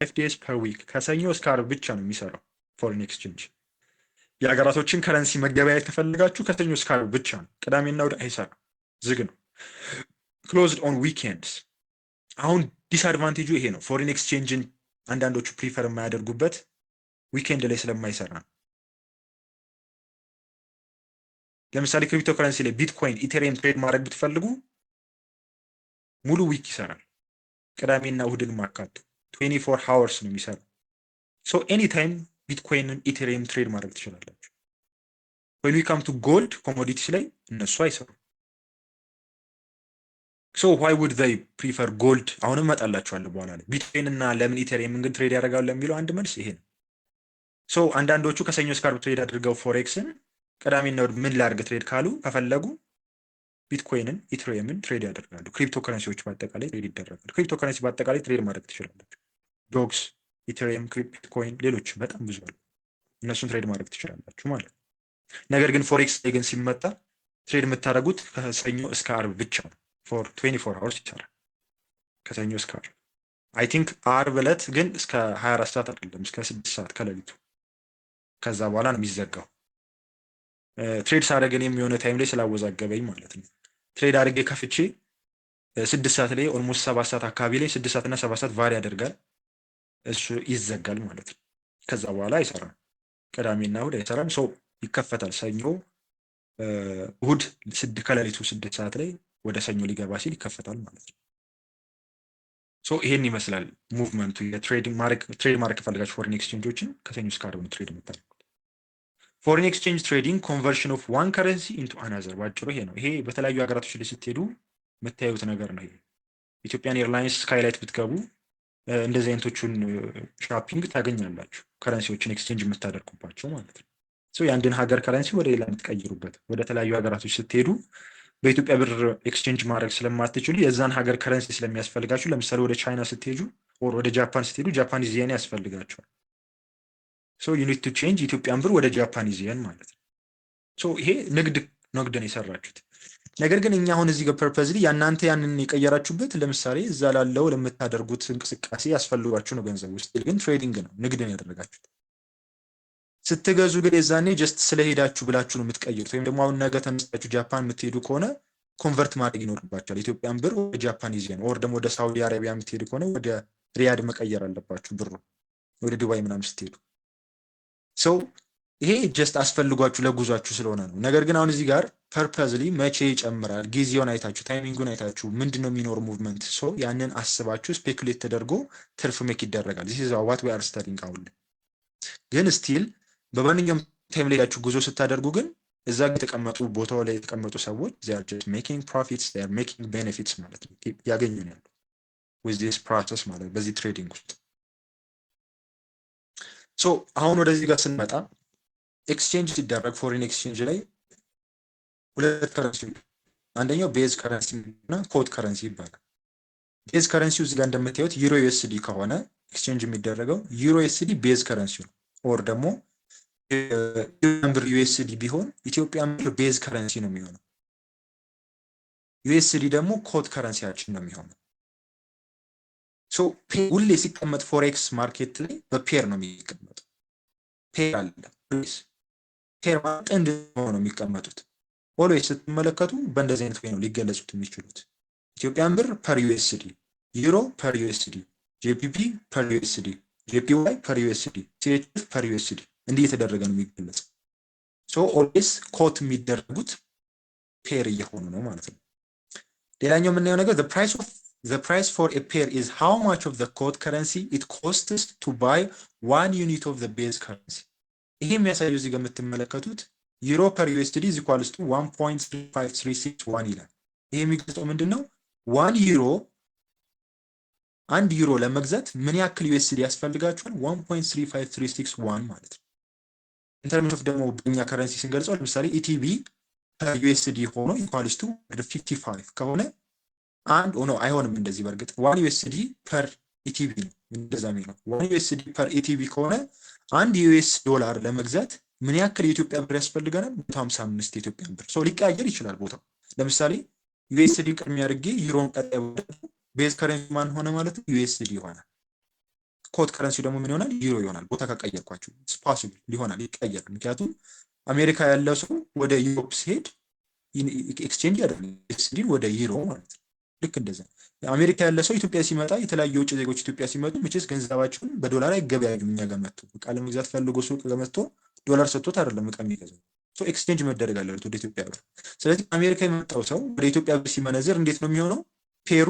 5 days per week ከሰኞ እስከ ዓርብ ብቻ ነው የሚሰራው ፎሬን ኤክስቼንጅ። የሀገራቶችን ከረንሲ መገበያየት ከፈለጋችሁ ከሰኞ እስከ ዓርብ ብቻ ነው። ቅዳሜና እሑድ አይሰራም፣ ዝግ ነው። ክሎዝድ ኦን ዊኬንድስ። አሁን ዲስአድቫንቴጁ ይሄ ነው። ፎሬን ኤክስቼንጅን አንዳንዶቹ ፕሪፈር የማያደርጉበት ዊኬንድ ላይ ስለማይሰራ ነው። ለምሳሌ ክሪፕቶ ከረንሲ ላይ ቢትኮይን፣ ኢቴሪየም ትሬድ ማድረግ ብትፈልጉ ሙሉ ዊክ ይሰራል። ቅዳሜና እሑድን ማካቱ 24 ሃወርስ ነው የሚሰራው። ሶ ኤኒ ታይም ቢትኮይንን ኢቴሪየም ትሬድ ማድረግ ትችላላችሁ። when we come to gold ኮሞዲቲስ ላይ እነሱ አይሰሩም። ሶ why would they prefer gold? አሁንም እመጣላችኋለሁ በኋላ ላይ ቢትኮይን እና ለምን ኢቴሪየም ግን ትሬድ ያደርጋሉ ለሚለው አንድ መልስ ይሄ ነው። ሶ አንዳንዶቹ ከሰኞ እስከ ዓርብ ትሬድ አድርገው ፎሬክስን ቅዳሜና እሑድ ምን ላድርግ ትሬድ ካሉ ከፈለጉ ቢትኮይንን ኢቴሪየምን ትሬድ ያደርጋሉ። ክሪፕቶ ከረንሲዎች በአጠቃላይ ትሬድ ይደረጋሉ። ክሪፕቶ ከረንሲ በአጠቃላይ ትሬድ ማድረግ ትችላላችሁ። ዶግስ፣ ኢቴሪየም፣ ቢትኮይን፣ ሌሎች በጣም ብዙ አሉ። እነሱን ትሬድ ማድረግ ትችላላችሁ ማለት ነው። ነገር ግን ፎሬክስ ላይ ግን ሲመጣ ትሬድ የምታደርጉት ከሰኞ እስከ ዓርብ ብቻ ነው። ፎር 24 ሃወርስ ይሰራል ከሰኞ እስከ ዓርብ። አይ ቲንክ ዓርብ ዕለት ግን እስከ 24 ሰዓት አይደለም እስከ 6 ሰዓት ከሌሊቱ። ከዛ በኋላ ነው የሚዘጋው። ትሬድ ሳደርግ እኔም የሆነ ታይም ላይ ስላወዛገበኝ ማለት ነው ትሬድ አድርጌ ከፍቼ 6 ሰዓት ላይ ኦልሞስት 7 ሰዓት አካባቢ ላይ 6 ሰዓት እና 7 ሰዓት ቫሪ ያደርጋል። እሱ ይዘጋል ማለት ነው። ከዛ በኋላ አይሰራም። ቅዳሜና እሑድ አይሰራም። ሰው ይከፈታል ሰኞ፣ እሑድ ከሌሊቱ 6 ሰዓት ላይ ወደ ሰኞ ሊገባ ሲል ይከፈታል ማለት ነው። ሶ ይሄን ይመስላል ሙቭመንቱ። ትሬድ ማድረግ ከፈለጋችሁ ፎሬን ኤክስቼንጆችን ከሰኞ እስከ ዓርብ ነው ትሬድ የምታደርጉት። ፎሬን ኤክስቼንጅ ትሬዲንግ ኮንቨርሽን ኦፍ ዋን ከረንሲ ኢንቱ አናዘር። ባጭሩ ይሄ ነው። ይሄ በተለያዩ ሀገራቶች ላይ ስትሄዱ የምታዩት ነገር ነው። ይሄ ኢትዮጵያን ኤርላይንስ ስካይላይት ብትገቡ እንደዚህ አይነቶቹን ሻፒንግ ታገኛላችሁ። ከረንሲዎችን ኤክስቼንጅ የምታደርጉባቸው ማለት ነው። የአንድን ሀገር ከረንሲ ወደ ሌላ የምትቀይሩበት። ወደ ተለያዩ ሀገራቶች ስትሄዱ በኢትዮጵያ ብር ኤክስቼንጅ ማድረግ ስለማትችሉ የዛን ሀገር ከረንሲ ስለሚያስፈልጋችሁ፣ ለምሳሌ ወደ ቻይና ስትሄዱ ወደ ጃፓን ስትሄዱ ጃፓኒዝ የን ያስፈልጋቸዋል። ዩ ኒድ ቱ ቼንጅ ኢትዮጵያን ብር ወደ ጃፓኒዝ የን ማለት ነው። ይሄ ንግድን የሰራችሁት ነገር ግን እኛ አሁን እዚህ ጋር ፐርፐዝሊ ያናንተ ያንን የቀየራችሁበት ለምሳሌ እዛ ላለው ለምታደርጉት እንቅስቃሴ ያስፈልጓችሁ ነው ገንዘብ ውስጥ ግን ትሬዲንግ ነው ንግድን ያደረጋችሁት። ስትገዙ ግን የዛኔ ጀስት ስለሄዳችሁ ብላችሁ ነው የምትቀይሩት። ወይም ደግሞ አሁን ነገ ተነስታችሁ ጃፓን የምትሄዱ ከሆነ ኮንቨርት ማድረግ ይኖርባችኋል። ኢትዮጵያን ብር ወደ ጃፓኒዝ የን ወር ደግሞ ወደ ሳውዲ አረቢያ የምትሄዱ ከሆነ ወደ ሪያድ መቀየር አለባችሁ ብሩ ወደ ዱባይ ምናምን ስትሄዱ። ይሄ ጀስት አስፈልጓችሁ ለጉዟችሁ ስለሆነ ነው። ነገር ግን አሁን እዚህ ጋር ፐርፐዝሊ መቼ ይጨምራል፣ ጊዜውን አይታችሁ ታይሚንጉን አይታችሁ ምንድነው የሚኖር ሙቭመንት ያንን አስባችሁ ስፔኩሌት ተደርጎ ትርፍ ሜክ ይደረጋል። this is what we are studying አሁን ግን ስቲል በማንኛውም ታይም ላይ ያችሁ ጉዞ ስታደርጉ ግን እዛ ጋር የተቀመጡ ቦታው ላይ የተቀመጡ ሰዎች they are just making profits, they are making benefits ማለት ነው ያገኙ ነው ያለው with this process ማለት በዚህ ትሬዲንግ ውስጥ። አሁን ወደዚህ ጋር ስንመጣ ኤክስቼንጅ ሲደረግ ፎሬን ኤክስቼንጅ ላይ ሁለት ከረንሲ፣ አንደኛው ቤዝ ከረንሲ እና ኮድ ከረንሲ ይባላል። ቤዝ ከረንሲው እዚህ ጋር እንደምታዩት ዩሮ ዩኤስዲ ከሆነ ኤክስቼንጅ የሚደረገው ዩሮ ዩኤስዲ ቤዝ ከረንሲ ነው። ኦር ደግሞ ብር ዩኤስዲ ቢሆን ኢትዮጵያ ብር ቤዝ ከረንሲ ነው የሚሆነው። ዩኤስዲ ደግሞ ኮድ ከረንሲያችን ነው የሚሆነው። ሁሌ ሲቀመጥ ፎሬክስ ማርኬት ላይ በፔር ነው የሚቀመጠው። ፔር አለ። ፔር ማለት ጥንድ ነው የሚቀመጡት። ኦልዌይስ ስትመለከቱ በእንደዚህ አይነት ወይ ነው ሊገለጹት የሚችሉት። ኢትዮጵያን ብር ፐር ዩኤስዲ፣ ዩሮ ፐር ዩኤስዲ፣ ጄፒፒ ፐር ዩኤስዲ፣ ጄፒዋይ ፐር ዩኤስዲ፣ ሲኤችኤፍ ፐር ዩኤስዲ እንዲህ የተደረገ ነው የሚገለጸው። ኦልዌይስ ኮት የሚደረጉት ፔር እየሆኑ ነው ማለት ነው። ሌላኛው የምናየው ነገር the price for a pair is how much of the code currency it costs to buy 1 unit of the base currency። ይሄ የሚያሳየው እዚህ ጋር የምትመለከቱት ዩሮ ፐር ዩኤስዲ is equals to 1.3531 ይላል። ይሄ የሚገልጸው ምንድነው? 1 ዩሮ ለመግዛት ምን ያክል ዩኤስዲ ያስፈልጋችኋል? 1.35361 ማለት ነው። ኢንተርምስ ኦፍ ደግሞ በእኛ ከረንሲ ስንገልጸው ለምሳሌ ኢቲቢ ፐር ዩኤስዲ ሆኖ ኢኳልስ ቱ 55 ከሆነ አንድ ሆኖ አይሆንም እንደዚህ። በእርግጥ 1 ዩኤስዲ ፐር ኢቲቢ ነው እንደዛ የሚለው። 1 ዩኤስዲ ፐር ኢቲቢ ከሆነ 1 ዩኤስ ዶላር ለመግዛት ምን ያክል የኢትዮጵያ ብር ያስፈልገናል? 155 የኢትዮጵያ ብር። ሊቀያየር ይችላል ቦታው። ለምሳሌ ዩኤስዲ ቅድሚያ አድርጌ ዩሮን ቀጣይ ወደ ቤዝ ከረንሲ ማን ሆነ ማለት ነው ዩኤስዲ ይሆናል። ኮት ከረንሲ ደግሞ ምን ይሆናል? ዩሮ ይሆናል። ቦታ ከቀየርኳችሁ ፖሲብል ሊሆናል ይቀየራል። ምክንያቱም አሜሪካ ያለ ሰው ወደ ዩሮፕ ሲሄድ ኤክስቼንጅ ያደርጋል ዩኤስዲን ወደ ዩሮ ማለት ነው። ልክ እንደዛ አሜሪካ ያለ ሰው ኢትዮጵያ ሲመጣ የተለያዩ የውጭ ዜጎች ኢትዮጵያ ሲመጡ መቼስ ገንዘባቸውን በዶላር አይገበያዩም። እኛ ጋር መጥቶ እቃ ለመግዛት ፈልጎ ሱቅ መጥቶ ዶላር ሰጥቶት አይደለም እቃ የሚገዛው። ሶ ኤክስቼንጅ መደረግ አለበት ወደ ኢትዮጵያ ብር። ስለዚህ አሜሪካ የመጣው ሰው ወደ ኢትዮጵያ ብር ሲመነዝር እንዴት ነው የሚሆነው? ፔሩ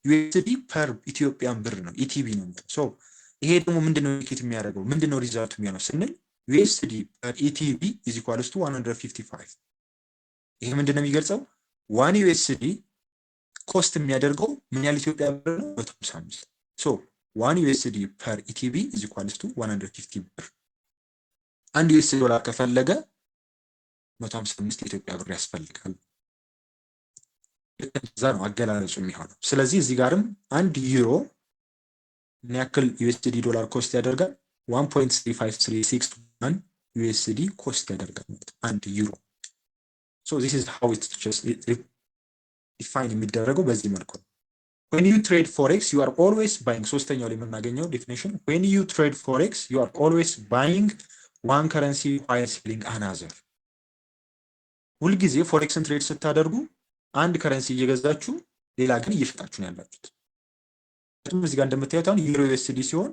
ዩኤስዲ ፐር ኢትዮጵያን ብር ነው፣ ኢቲቢ ነው። ሶ ይሄ ደግሞ ምንድነው ኢንዲኬት የሚያደርገው? ምንድነው ሪዛልቱ የሚሆነው ስንል ዩኤስዲ ፐር ኢቲቢ ኢዝ ኢኳልስ ቱ 155። ይሄ ምንድነው የሚገልጸው? 1 ዩኤስዲ ኮስት የሚያደርገው ምን ያህል ኢትዮጵያ ብር ነው? 155። ሶ 1 ዩኤስዲ ፐር ኢቲቢ ኢዝ ኢኳልስ ቱ 150 ብር። አንድ ዩኤስ ዶላር ከፈለገ 155 የኢትዮጵያ ብር ያስፈልጋል። እዛ ነው አገላለጹ የሚሆነው። ስለዚህ እዚህ ጋርም አንድ ዩሮ ምን ያክል ዩኤስዲ ዶላር ኮስት ያደርጋል? 1.3536 ዩኤስዲ ኮስት ያደርጋል አንድ ዩሮ። ሶ ዚስ ኢዝ ሃው ኢት ጀስት ዲፋይን የሚደረገው በዚህ መልኩ ነው። when you trade forex you are always buying። ሶስተኛው ላይ የምናገኘው ዴፊኒሽን when you trade forex you are always buying one currency while selling another። ሁልጊዜ ፎሬክስን ትሬድ ስታደርጉ አንድ ከረንሲ እየገዛችሁ ሌላ ግን እየሸጣችሁ ነው ያላችሁት። እዚህ ጋር እንደምታዩት አሁን ዩሮ ዩኤስዲ ሲሆን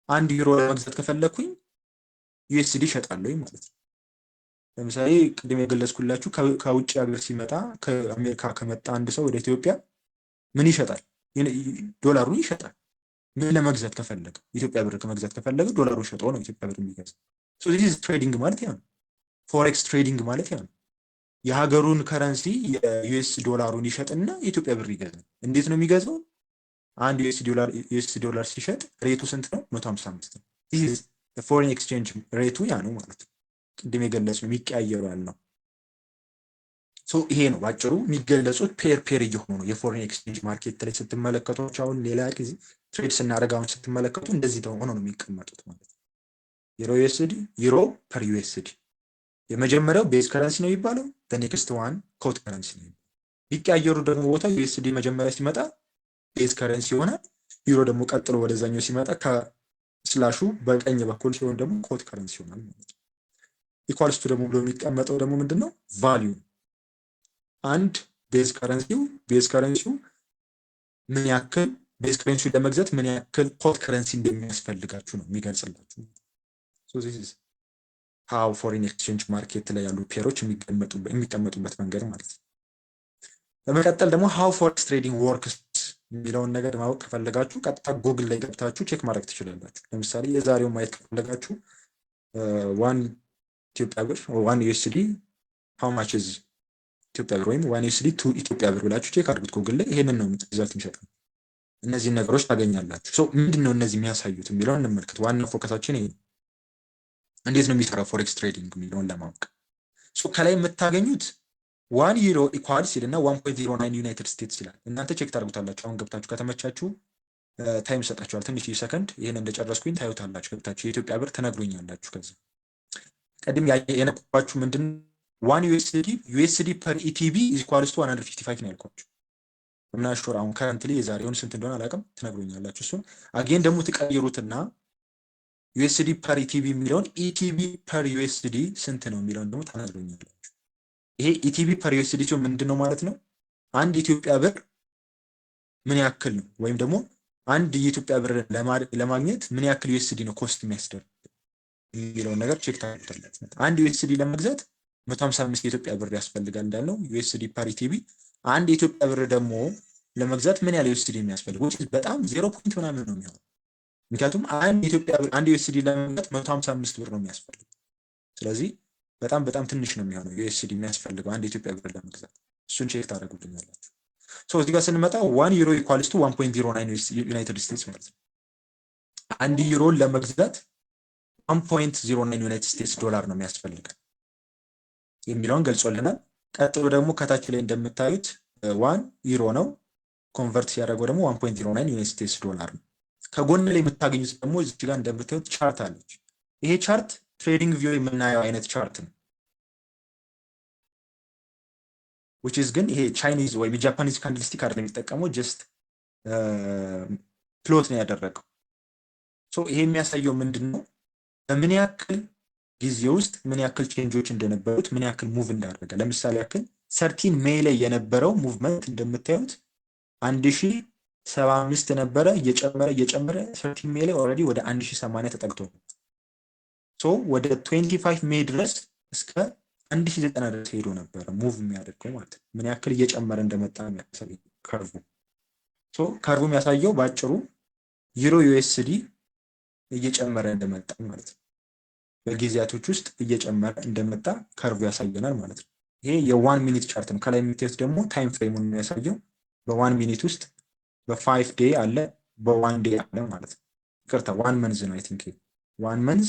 አንድ ዩሮ ለመግዛት ከፈለኩኝ ዩኤስዲ እሸጣለሁ ማለት ነው። ለምሳሌ ቅድም የገለጽኩላችሁ ከውጭ ሀገር ሲመጣ ከአሜሪካ ከመጣ አንድ ሰው ወደ ኢትዮጵያ ምን ይሸጣል? ዶላሩን ይሸጣል። ምን ለመግዛት ከፈለገ ኢትዮጵያ ብር ከመግዛት ከፈለገ ዶላሩን ሸጦ ነው ኢትዮጵያ ብር የሚገዛ። ሶ ዚስ ኢዝ ትሬዲንግ ማለት ያ ነው። ፎሬክስ ትሬዲንግ ማለት ያ ነው። የሀገሩን ከረንሲ የዩኤስ ዶላሩን ይሸጥና የኢትዮጵያ ብር ይገዛል። እንዴት ነው የሚገዛው? አንድ ዩኤስ ዶላር ሲሸጥ ሬቱ ስንት ነው? 155 ነው። ይህ ፎሬን ኤክስቼንጅ ሬቱ ያ ነው ማለት ነው። ቅድም የገለጽነው የሚቀያየሩ ያልነው። ሶ ይሄ ነው ባጭሩ የሚገለጹት ፔር እየሆኑ ነው። የፎሬን ኤክስቼንጅ ማርኬት ላይ ስትመለከቷቸው አሁን ሌላ ጊዜ ትሬድ ስናደርግ አሁን ስትመለከቱ እንደዚህ ሆኖ ነው የሚቀመጡት ማለት ነው። ዩሮ ዩኤስዲ፣ ዩሮ ፐር ዩኤስዲ። የመጀመሪያው ቤዝ ከረንሲ ነው የሚባለው። ኔክስት ዋን ኮት ከረንሲ ነው። ቢቀያየሩ ደግሞ ቦታ ዩኤስዲ መጀመሪያ ሲመጣ ቤዝ ከረንሲ ይሆናል። ዩሮ ደግሞ ቀጥሎ ወደዛኛው ሲመጣ ከስላሹ በቀኝ በኩል ሲሆን ደግሞ ኮት ከረንሲ ይሆናል ማለት ነው። ኢኳልስቱ ደግሞ ብሎ የሚቀመጠው ደግሞ ምንድነው? ቫልዩ። አንድ ቤዝ ከረንሲው ምን ያክል ቤዝ ከረንሲው ለመግዛት ምን ያክል ኮት ከረንሲ እንደሚያስፈልጋችሁ ነው የሚገልጽላችሁ። ሶ ዚስ ኢዝ ሃው ፎሬን ኤክስቼንጅ ማርኬት ላይ ያሉ ፔሮች የሚቀመጡበት መንገድ ማለት ነው። በመቀጠል ደግሞ ሃው ፎሬክስ ትሬዲንግ ወርክስ የሚለውን ነገር ማወቅ ከፈለጋችሁ ቀጥታ ጉግል ላይ ገብታችሁ ቼክ ማድረግ ትችላላችሁ። ለምሳሌ የዛሬው ማየት ከፈለጋችሁ ዋን ኢትዮጵያ ብር ዋን ዩኤስዲ ሃው ማች ኢዝ ኢትዮጵያ ብር ወይም ዋን ዩኤስዲ ቱ ኢትዮጵያ ብር ብላችሁ ቼክ አድርጉት ጉግል ላይ። ይሄንን ነው ሪዛልት የሚሰጠው። እነዚህን ነገሮች ታገኛላችሁ። ሶ ምንድነው እነዚህ የሚያሳዩት የሚለውን እንመልከት። ዋናው ፎከሳችን ይሄ ነው። እንዴት ነው የሚሰራው ፎሬክስ ትሬዲንግ የሚለውን ለማወቅ። ሶ ከላይ የምታገኙት 1 ዩሮ ኢኳልስ ይልና 1.09 ዩናይትድ ስቴትስ ይላል። እናንተ ቼክ ታደርጉታላችሁ። አሁን ገብታችሁ ከተመቻችሁ ታይም ሰጣችኋል። ትንሽ ሰከንድ ይሄን እንደጨረስኩኝ ታዩታላችሁ። ገብታችሁ የኢትዮጵያ ብር ተነግሮኛላችሁ። ከዛ ቀድም የነገርኳችሁ ምንድን 1 ዩኤስዲ ፐር ኢቲቢ ኢኳልስ ቱ 155 ነው ያልኳችሁ። ምናሽቶር አሁን ከረንትሊ የዛሬውን ስንት እንደሆነ አላውቅም፣ ትነግሩኛላችሁ። እሱን አጌን ደግሞ ትቀይሩትና ዩኤስዲ ፐር ኢቲቢ የሚለውን ኢቲቢ ፐር ዩኤስዲ ስንት ነው የሚለውን ደግሞ ተነግሩኛላችሁ። ይሄ ኢቲቢ ፐር ዩኤስዲ ሲሆን ምንድነው ማለት ነው? አንድ ኢትዮጵያ ብር ምን ያክል ነው ወይም ደግሞ አንድ የኢትዮጵያ ብር ለማግኘት ምን ያክል ዩኤስዲ ነው ኮስት የሚያስደርግ የሚለውን ነገር ቼክ ታደርጋላችሁ። አንድ ዩኤስዲ ለመግዛት 155 የኢትዮጵያ ብር ያስፈልጋል እንዳልነው ዩኤስዲ ፐር ኢቲቢ። አንድ የኢትዮጵያ ብር ደግሞ ለመግዛት ምን ያህል ዩኤስዲ የሚያስፈልግ በጣም 0 ፖይንት ምናምን ነው የሚሆነው። ምክንያቱም አንድ ዩኤስዲ ለመግዛት 155 ብር ነው የሚያስፈልገው። ስለዚህ በጣም ትንሽ ነው የሚሆነው ዩኤስዲ የሚያስፈልገው አንድ የኢትዮጵያ ብር ለመግዛት። እሱን ቼክ ታደርጉልኛላችሁ። ሶ እዚህ ጋር ስንመጣ 1 ዩሮ ኢኳልስ ቱ 1.09 ዩናይትድ ስቴትስ ማለት ነው። አንድ ዩሮን ለመግዛት 1.09 ዩናይትድ ስቴትስ ዶላር ነው የሚያስፈልገው የሚለውን ገልጾልናል። ቀጥሎ ደግሞ ከታች ላይ እንደምታዩት 1 ዩሮ ነው፣ ኮንቨርት ሲያደርገው ደግሞ 1.09 ዩናይትድ ስቴትስ ዶላር ነው። ከጎን ላይ የምታገኙት ደግሞ እዚህ ጋር እንደምታዩት ቻርት አለች። ይሄ ቻርት ትሬዲንግ ቪው የምናየው አይነት ቻርት ነው። which is ግን ይሄ ቻይኒዝ ወይም ጃፓኒዝ ካንድልስቲክ አይደለም የሚጠቀመው፣ ጀስት ፕሎት ነው ያደረገው። ይሄ የሚያሳየው ምንድን ነው? በምን ያክል ጊዜ ውስጥ ምን ያክል ቼንጆች እንደነበሩት ምን ያክል ሙቭ እንዳደረገ። ለምሳሌ ያክል 13 ሜይ ላይ የነበረው ሙቭመንት እንደምታዩት 1075 ነበረ። እየጨመረ 13 ሜይ ላይ ኦልሬዲ ወደ 1080 ተጠግቶ ወደ 25 ሜይ ድረስ እስከ 1090 ድረስ ሄዶ ነበረ ሙቭ የሚያደርገው ማለት ነው። ምን ያክል እየጨመረ እንደመጣ የሚያሳይ ከርቡ። ከርቡ የሚያሳየው በአጭሩ ዩሮ ዩኤስዲ እየጨመረ እንደመጣ ማለት ነው። በጊዜያቶች ውስጥ እየጨመረ እንደመጣ ከርቡ ያሳየናል ማለት ነው። ይሄ የዋን ሚኒት ቻርት ነው። ከላይ የምታዩት ደግሞ ታይም ፍሬሙን የሚያሳየው በዋን ሚኒት ውስጥ በ5 ዴይ አለ፣ በዋን ዴይ አለ ማለት ነው። ይቅርታ ዋን መንዝ ነው። አይ ቲንክ ዋን መንዝ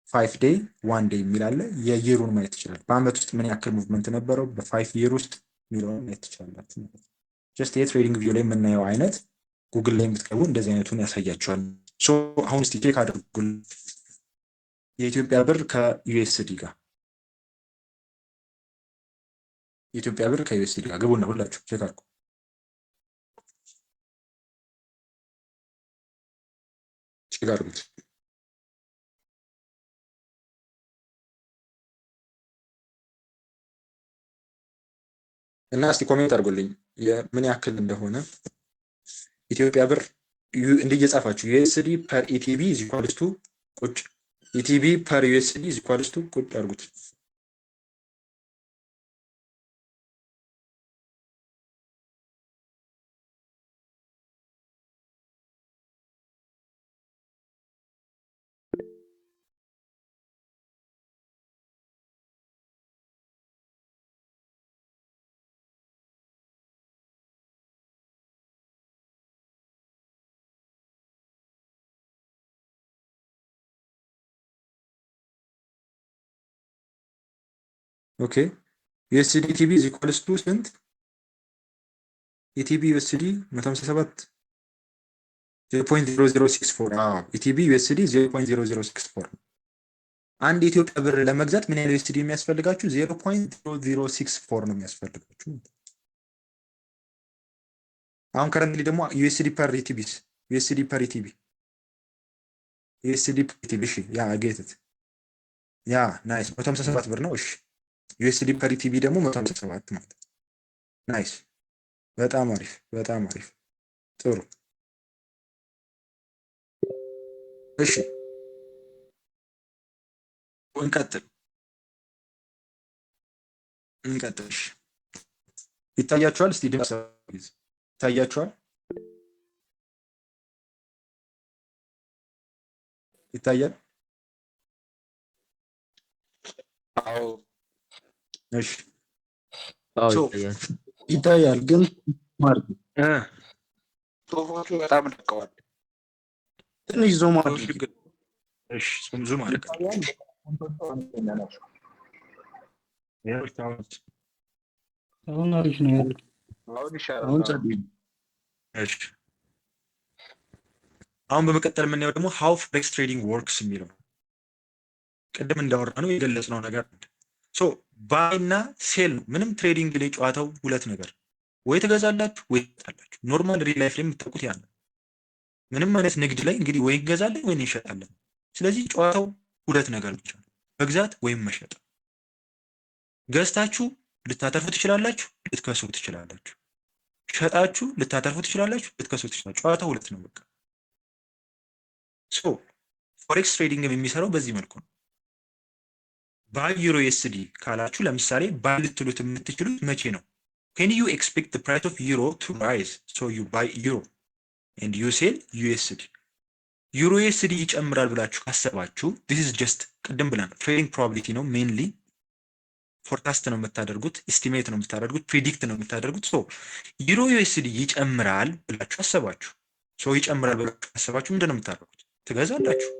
5 ዴይ 1 ዴይ የሚል አለ። የየሩን ማየት ይችላል። በአመት ውስጥ ምን ያክል ሙቭመንት ነበረው በ5 ይር ውስጥ የሚለውን ማየት ትችላላችሁ። ጀስት የትሬዲንግ ቪው ላይ የምናየው አይነት ጉግል ላይ የምትገቡ እንደዚህ አይነቱን ያሳያቸዋል። አሁን እስቲ ቼክ አድርጉ የኢትዮጵያ ብር ከዩኤስዲ ጋር የኢትዮጵያ ብር ከዩኤስዲ ጋር ግቡና ሁላችሁ ቼክ አድርጉ። ቼክ አድርጉት። እና እስቲ ኮሜንት አድርጉልኝ ምን ያክል እንደሆነ ኢትዮጵያ ብር እንዲህ እየጻፋችሁ ዩኤስዲ ፐር ኢቲቢ ኢዝ ኢኳልስ ቱ ቁጭ ኢቲቢ ፐር ዩኤስዲ ኢዝ ኢኳልስ ቱ ቁጭ አድርጉት። ኦኬ ዩኤስዲ ኢቲቢ ኢዝ ኢኳልስ ቱ ስንት? ኢቲቢ ዩኤስዲ 157 0.0064 ኢቲቢ ዩኤስዲ 0.0064 አንድ የኢትዮጵያ ብር ለመግዛት ምን ያህል ዩኤስዲ የሚያስፈልጋችሁ? 0.0064 ነው የሚያስፈልጋችሁ። አሁን ከረንትሊ ደግሞ ዩኤስዲ ፐር ኢቲቢስ ዩኤስዲ ፐር ኢቲቢ ዩኤስዲ ፐር ኢቲቢ እሺ፣ ያ ጌትት ያ ናይስ 157 ብር ነው። እሺ ዩኤስዲ ፐር ኢቲቢ ደግሞ 157 ማለት ናይስ። በጣም አሪፍ በጣም አሪፍ ጥሩ። እሺ እንቀጥል። እሺ ይታያችኋል? እስቲ ድምጽ ይታያችኋል? ይታያል? አዎ እሺ ይታያል፣ ግን ማለት ጽሁፎቹ በጣም ደቀዋል። ትንሽ ዞም አድርግ። እሺ ዙም አድርግ። አሁን አሪፍ ነው ያለው። አሁን ጸድይ። እሺ አሁን በመቀጠል የምናየው ደግሞ ሃው ፎሬክስ ትሬዲንግ ወርክስ የሚለው ቅድም እንዳወራ ነው የገለጽነው ነገር ባይ እና ሴል ነው። ምንም ትሬዲንግ ላይ ጨዋታው ሁለት ነገር ወይ ትገዛላችሁ ወይ ትሸጣላችሁ። ኖርማል ሪል ላይፍ ላይ የምታውቁት ያ ነው። ምንም አይነት ንግድ ላይ እንግዲህ ወይ እንገዛለን ወይ እንሸጣለን። ስለዚህ ጨዋታው ሁለት ነገር ብቻ ነው፣ መግዛት ወይም መሸጥ። ገዝታችሁ ልታተርፉ ትችላላችሁ፣ ልትከሱ ትችላላችሁ። ሸጣችሁ ልታተርፉ ትችላላችሁ፣ ልትከሱ ትችላላችሁ። ጨዋታው ሁለት ነው በቃ። ፎሬክስ ትሬዲንግ የሚሰራው በዚህ መልኩ ነው። ባይ ዩሮ ዩኤስዲ ካላችሁ ለምሳሌ ባይ ልትሉት የምትችሉት መቼ ነው? can you expect the price of euro to rise so you buy euro and you sell USD ዩሮ ዩኤስዲ ይጨምራል ብላችሁ ካሰባችሁ this is just ቅድም ብለን ትሬዲንግ ፕሮባቢሊቲ ነው። ሜንሊ ፎርካስት ነው የምታደርጉት፣ ኤስቲሜት ነው የምታደርጉት፣ ፕሪዲክት ነው የምታደርጉት። ዩሮ ዩኤስዲ ይጨምራል ብላችሁ አሰባችሁ፣ ይጨምራል ብላችሁ አሰባችሁ ምንድን ነው የምታደርጉት? ትገዛላችሁ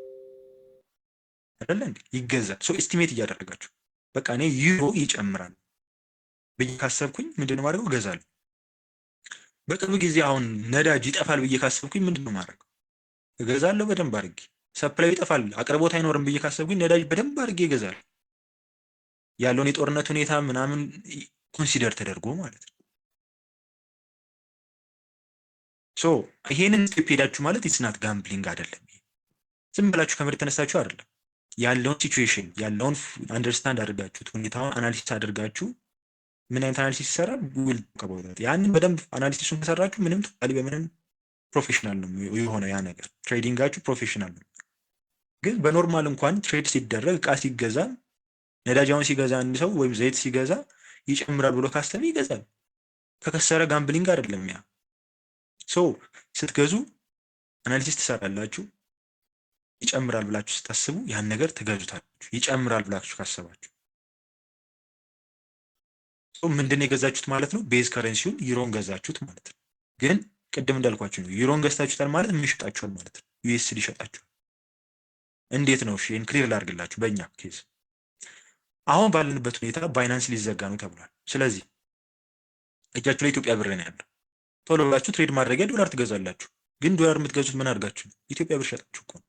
አይደለ እንዴ? ይገዛል። ኤስቲሜት እያደረጋችሁ በቃ እኔ ዩሮ ይጨምራል ብዬ ካሰብኩኝ ምንድነው ማድረገው? እገዛለሁ። በቅርብ ጊዜ አሁን ነዳጅ ይጠፋል ብዬ ካሰብኩኝ ምንድነው ማድረገው? እገዛለሁ በደንብ አድርጌ። ሰፕላይ ይጠፋል አቅርቦት አይኖርም ብዬ ካሰብኩኝ ነዳጅ በደንብ አድርጌ እገዛለሁ። ያለውን የጦርነት ሁኔታ ምናምን ኮንሲደር ተደርጎ ማለት ነው። ይሄንን ስቴፕ ሄዳችሁ ማለት ኢትስ ናት ጋምብሊንግ አይደለም። ዝም ብላችሁ ከመሬት ተነሳችሁ አይደለም። ያለውን ሲቹዌሽን ያለውን አንደርስታንድ አድርጋችሁት ሁኔታውን አናሊሲስ አድርጋችሁ ምን አይነት አናሊሲስ ይሰራል ዊል ከቦታት ያንን በደንብ አናሊሲሱን ከሰራችሁ ምንም ቶታሊ በምንም ፕሮፌሽናል ነው የሆነው ያ ነገር። ትሬዲንጋችሁ ፕሮፌሽናል ነው። ግን በኖርማል እንኳን ትሬድ ሲደረግ እቃ ሲገዛ ነዳጃውን ሲገዛ አንድ ሰው ወይም ዘይት ሲገዛ ይጨምራል ብሎ ካሰበ ይገዛል። ከከሰረ ጋምብሊንግ አይደለም ያ። ሶ ስትገዙ አናሊሲስ ትሰራላችሁ። ይጨምራል ብላችሁ ስታስቡ ያን ነገር ትገዙታላችሁ። ይጨምራል ብላችሁ ካሰባችሁ ምንድነው የገዛችሁት ማለት ነው? ቤዝ ከረንሲውን ዩሮን ገዛችሁት ማለት ነው። ግን ቅድም እንዳልኳችሁ ነው። ዩሮን ገዝታችሁታል ማለት ምን ይሸጣችኋል ማለት ነው? ዩኤስዲ ይሸጣችኋል። እንዴት ነው? እሺ ክሊር ላድርግላችሁ። በእኛ ኬዝ አሁን ባለንበት ሁኔታ ባይናንስ ሊዘጋ ነው ተብሏል። ስለዚህ እጃችሁ ላይ ኢትዮጵያ ብር ነው ያለው። ቶሎ ብላችሁ ትሬድ ማድረጊያ ዶላር ትገዛላችሁ። ግን ዶላር የምትገዙት ምን አድርጋችሁ ነው? ኢትዮጵያ ብር ሸጣችሁ እኮ ነው።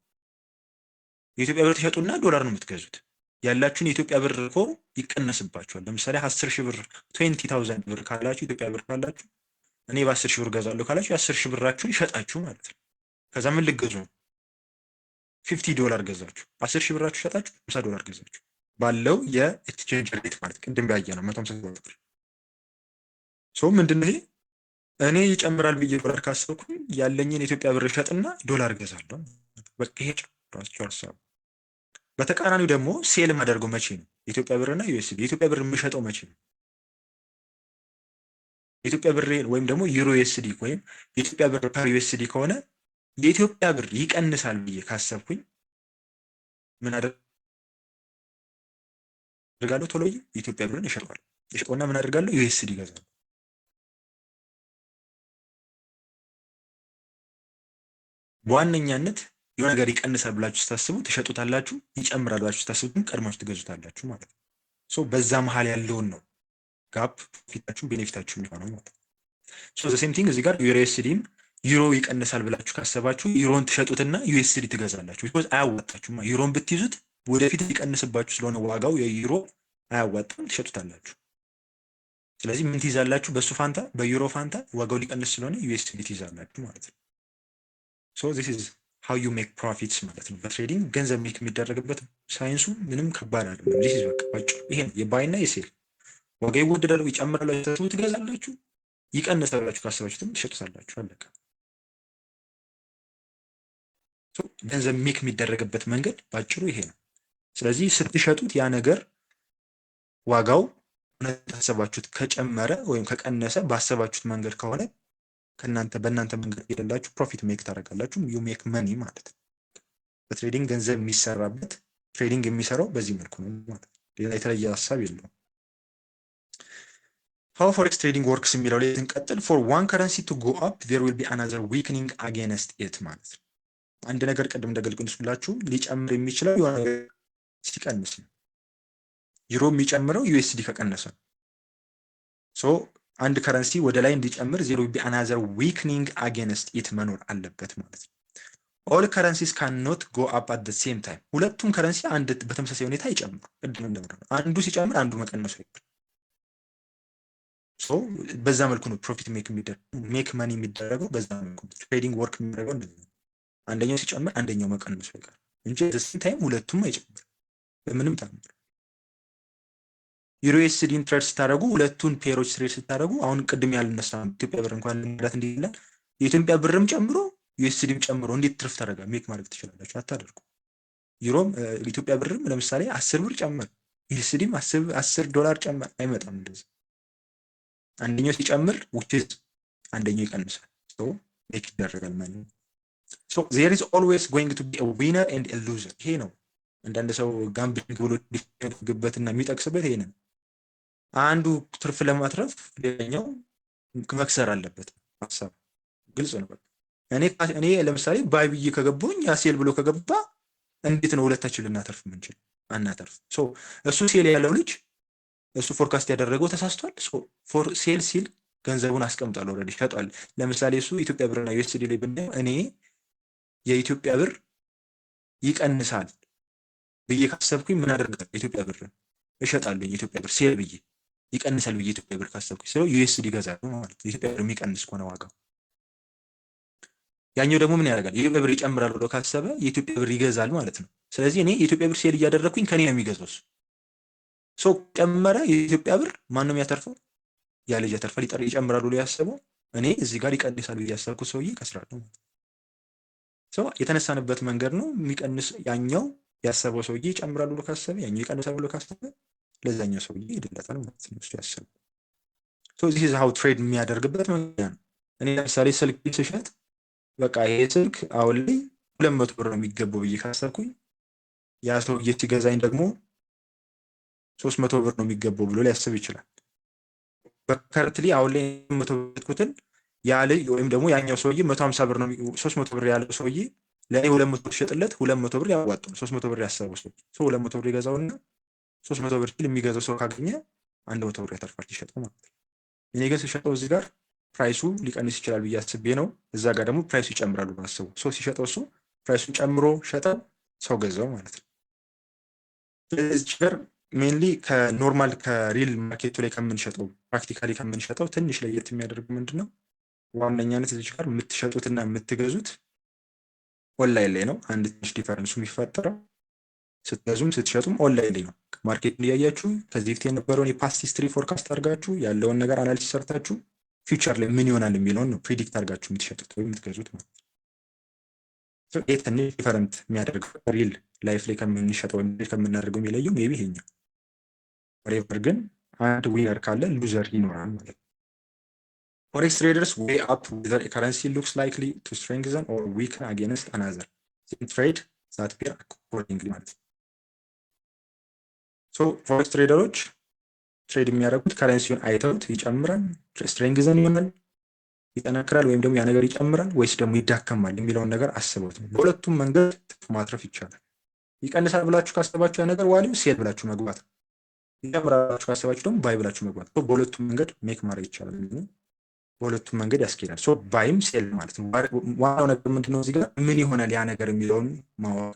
የኢትዮጵያ ብር ትሸጡና ዶላር ነው የምትገዙት። ያላችሁን የኢትዮጵያ ብር እኮ ይቀነስባችኋል። ለምሳሌ 10 ሺህ ብር 20,000 ብር ካላችሁ ኢትዮጵያ ብር ካላችሁ እኔ በ10 ሺህ ብር ገዛለሁ ካላችሁ የ10 ሺህ ብራችሁን ይሸጣችሁ ማለት ነው። ከዛ ምን ልገዙ ነው? $50 ገዛችሁ። 10 ሺህ ብራችሁ ሸጣችሁ $50 ገዛችሁ ባለው የኤክስቼንጅ ሬት ማለት ቅድም ያየ ነው 150 ብር። ሶ ምንድነው ይሄ? እኔ ይጨምራል ብዬ ዶላር ካሰብኩኝ ያለኝን የኢትዮጵያ ብር ሸጥና ዶላር ገዛለሁ። በቃ ይሄ ራሱ ሀሳብ። በተቃራኒው ደግሞ ሴል ማደርገው መቼ ነው? የኢትዮጵያ ብርና ዩኤስዲ። የኢትዮጵያ ብር የምሸጠው መቼ ነው? የኢትዮጵያ ብር ወይም ደግሞ ዩሮ ዩኤስዲ ወይም የኢትዮጵያ ብር ፐር ዩኤስዲ ከሆነ የኢትዮጵያ ብር ይቀንሳል ብዬ ካሰብኩኝ ምን አደርጋለሁ? ቶሎ የኢትዮጵያ ብርን እሸጠዋለሁ። እሸጠውና ምን አደርጋለሁ? ዩኤስዲ ይገዛል። በዋነኛነት የሆነ ነገር ይቀንሳል ብላችሁ ስታስቡ ትሸጡታላችሁ፣ ይጨምራል ብላችሁ ስታስቡ ግን ቀድማችሁ ትገዙታላችሁ ማለት ነው። ሶ በዛ መሀል ያለውን ነው ጋፕ ፕሮፊታችሁ ቤኔፊታችሁ የሚሆነው ማለት ነው። ሶ ዘ ሴም ቲንግ እዚህ ጋር ዩኤስዲም ዩሮ ይቀንሳል ብላችሁ ካሰባችሁ ዩሮን ትሸጡትና ዩኤስዲ ትገዛላችሁ። ቢኮዝ አያዋጣችሁማ። ዩሮን ብትይዙት ወደፊት ሊቀንስባችሁ ስለሆነ ዋጋው የዩሮ አያዋጣም፣ ትሸጡታላችሁ። ስለዚህ ምን ትይዛላችሁ? በሱ ፋንታ በዩሮ ፋንታ ዋጋው ሊቀንስ ስለሆነ ዩኤስዲ ትይዛላችሁ ማለት ነው። ሶ ዚስ ኢዝ ሃው ዩ ሜክ ፕሮፊትስ ማለት ነው። በትሬዲንግ ገንዘብ ሜክ የሚደረግበት ሳይንሱ ምንም ከባድ አይደለም። ዚስ ኢዝ በቃ ባጭሩ ይሄ ነው የባይና የሴል። ዋጋ ይወደዳል ይጨምራል ብላችሁ ትገዛላችሁ፣ ይቀንሳል ብላችሁ ካሰባችሁትም ትሸጡታላችሁ። አለቀ። ሶ ገንዘብ ሜክ የሚደረግበት መንገድ ባጭሩ ይሄ ነው። ስለዚህ ስትሸጡት ያ ነገር ዋጋው ታሰባችሁት ከጨመረ ወይም ከቀነሰ ባሰባችሁት መንገድ ከሆነ በእናንተ መንገድ ሄደላችሁ ፕሮፊት ሜክ ታደርጋላችሁ። ዩ ሜክ መኒ ማለት ነው። በትሬዲንግ ገንዘብ የሚሰራበት ትሬዲንግ የሚሰራው በዚህ መልኩ ነው ማለት ነው። ሌላ የተለየ ሀሳብ የለውም። ሃው ፎሬክስ ትሬዲንግ ወርክስ የሚለው ላይ ስንቀጥል ፎር ዋን ከረንሲ ቱ ጎ አፕ ዜር ዊል ቢ አናዘር ዊክኒንግ አጌንስት ኢት ማለት ነው። አንድ ነገር ቅድም እንደገልጽኩላችሁ ሊጨምር የሚችለው የሆነ ነገር ሲቀንስ ነው። ዩሮ የሚጨምረው ዩኤስዲ ከቀነሰ ነው። ሶ አንድ ከረንሲ ወደ ላይ እንዲጨምር ዜሮ ቢ አናዘር ዊክኒንግ አጌንስት ኢት መኖር አለበት ማለት ነው። ኦል ከረንሲስ ካን ኖት ጎ አፕ አት ዘ ሴም ታይም። ሁለቱም ከረንሲ አንድ በተመሳሳይ ሁኔታ አይጨምሩ። ቅድም እንደምንለው አንዱ ሲጨምር አንዱ መቀነሱ አይቀርም። ሶ በዛ መልኩ ነው ፕሮፊት ሜክ መኒ የሚደረገው። በዛ መልኩ ትሬዲንግ ወርክ የሚደረገው እንደዚህ ነው። አንደኛው ሲጨምር አንደኛው መቀነሱ አይቀርም እንጂ ዘ ሴም ታይም ሁለቱም አይጨምሩ በምንም ታምር። ዩኤስዲን ትሬድ ስታደርጉ ሁለቱን ፔሮች ትሬድ ስታደርጉ አሁን ቅድም ያልነሳ ኢትዮጵያ ብር እንኳን ለማለት እንዲላል የኢትዮጵያ ብርም ጨምሮ ዩኤስዲም ጨምሮ እንዴት ትርፍ ታደርጋ ሜክ ማድረግ ትችላላችሁ? አታደርጉ። ዩሮም ኢትዮጵያ ብርም ለምሳሌ 10 ብር ጨመር ዩኤስዲም $10 ጨመር አይመጣም እንደዚህ። አንደኛው ሲጨምር ውጭት አንደኛው ይቀንሳል። ሶ ሜክ ይደረጋል ማለት ነው። ሶ there is always going to be a winner and a loser። ይሄ ነው አንዳንድ ሰው ጋምብሊንግ ብሎ ዲፈግበትና የሚጠቅስበት ይሄ ነው። አንዱ ትርፍ ለማትረፍ ሌላኛው መክሰር አለበት። ሀሳብ ግልጽ ነው። በቃ እኔ ለምሳሌ ባይ ብዬ ከገባሁኝ ያ ሴል ብሎ ከገባ እንዴት ነው ሁለታችን ልናተርፍ የምንችል? አናተርፍ። ሶ እሱ ሴል ያለው ልጅ እሱ ፎርካስት ያደረገው ተሳስቷል። ሶ ፎር ሴል ሲል ገንዘቡን አስቀምጧል፣ ኦልሬዲ ሸጧል። ለምሳሌ እሱ ኢትዮጵያ ብርና ዩኤስዲ ላይ ብናየው እኔ የኢትዮጵያ ብር ይቀንሳል ብዬ ካሰብኩኝ ምን አደርጋለሁ? ኢትዮጵያ ብር እሸጣለሁ። የኢትዮጵያ ብር ሴል ብዬ ይቀንሳል ብዬ ኢትዮጵያ ብር ካሰብኩኝ ስለው ዩኤስዲ ይገዛሉ ማለት ነው። ኢትዮጵያ ብር የሚቀንስ ከሆነ ዋጋው ያኛው ደግሞ ምን ያደርጋል? የኢትዮጵያ ብር ይጨምራል ብሎ ካሰበ የኢትዮጵያ ብር ይገዛል ማለት ነው። ስለዚህ እኔ የኢትዮጵያ ብር ሴል እያደረግኩኝ ከኔ ነው የሚገዛው ሰው ጨመረ። የኢትዮጵያ ብር ማን ነው የሚያተርፈው? ያ ልጅ ያተርፋል። ይጨምራል ብሎ ያሰበው እኔ እዚህ ጋር ይቀንሳል ብዬ ያሰብኩት ሰውዬ ከስራለሁ። ሰው የተነሳንበት መንገድ ነው የሚቀንስ። ያኛው ያሰበው ሰውዬ ይጨምራል ብሎ ካሰበ፣ ያኛው ይቀንሳል ብሎ ካሰበ ለዛኛው ሰውዬ ይደለታል ማለት ነው። እሱ ያሰበው ሰው እዚህ ሀው ትሬድ የሚያደርግበት መንገድ ነው። እኔ ለምሳሌ ስልክ ስሸጥ በቃ ይሄ ስልክ አሁን ላይ 200 ብር ነው የሚገባው ብዬ ካሰብኩኝ ያ ሰውዬ ሲገዛኝ ደግሞ 300 ብር ነው የሚገባው ብሎ ሊያስብ ይችላል። በከረንትሊ አሁን ላይ 100 ብር ኩትን ያ ልጅ ወይም ደግሞ ያኛው ሰውዬ 150 ብር ነው 300 ብር ያለው ሰውዬ ለእኔ 200 ትሸጥለት 200 ብር ያዋጣው 300 ብር ያሰበው ሰው 200 ብር ይገዛውና 300 ብር ሲል የሚገዛው ሰው ካገኘ 100 ብር ያተርፋል ሲሸጠው ማለት ነው። እኔ ግን ስሸጠው እዚህ ጋር ፕራይሱ ሊቀንስ ይችላል ብዬ አስቤ ነው። እዛ ጋር ደግሞ ፕራይሱ ይጨምራሉ ባሰቡ ሰው ሲሸጠው እሱ ፕራይሱን ጨምሮ ሸጠው ሰው ገዛው ማለት ነው። ስለዚህ ጋር ሜንሊ ከኖርማል ከሪል ማርኬቱ ላይ ከምንሸጠው ፕራክቲካሊ ከምንሸጠው ትንሽ ለየት የሚያደርግ ምንድን ነው? ዋነኛነት እዚህ ጋር የምትሸጡትና የምትገዙት ኦንላይን ላይ ነው። አንድ ትንሽ ዲፈረንሱ የሚፈጠረው ስትገዙም ስትሸጡም ኦንላይን ላይ ነው። ማርኬት እያያችሁ ከዚህ በፊት የነበረውን የፓስት ሂስትሪ ፎርካስት አድርጋችሁ ያለውን ነገር አናሊሲስ ሰርታችሁ ፊውቸር ላይ ምን ይሆናል የሚለውን ነው ፕሪዲክት አድርጋችሁ የምትሸጡት ወይም የምትገዙት ማለት ነው። ይህ ትንሽ ዲፈረንት የሚያደርገው ሪል ላይፍ ላይ ከምንሸጠው ወይም ከምናደርገው የሚለየው ሜይ ቢ ይሄኛው። ሬቨር ግን አንድ ዊነር ካለ ሉዘር ይኖራል ማለት ነው። ፎሬክስ ትሬደርስ ዌይ አፕ ዌዘር ከረንሲ ሉክስ ላይክሊ ቱ ስትሬንግዘን ኦር ዊክን አጌንስት አናዘር ትሬድ ዛት ፔር አኮርዲንግሊ ማለት ነው። ሶ ፎሬክስ ትሬደሮች ትሬድ የሚያደርጉት ከረንሲውን አይተውት ይጨምራል፣ ስትሬንግዘን ይሆናል፣ ይጠነክራል፣ ወይም ደግሞ ያ ነገር ይጨምራል ወይስ ደግሞ ይዳከማል የሚለውን ነገር አስበውት ነው። በሁለቱም መንገድ ማትረፍ ይቻላል። ይቀንሳል ብላችሁ ካሰባችሁ ያ ነገር ዋሊው ሴል ብላችሁ መግባት ነው። ይጨምራላችሁ ካሰባችሁ ደግሞ ባይ ብላችሁ መግባት ነው። በሁለቱም መንገድ ሜክ ማድረግ ይቻላል። በሁለቱም መንገድ ያስኬዳል። ሶ ባይም ሴል ማለት ነው። ዋናው ነገር ምንድነው? እዚህ ጋር ምን ይሆናል ያ ነገር የሚለውን ማወቅ፣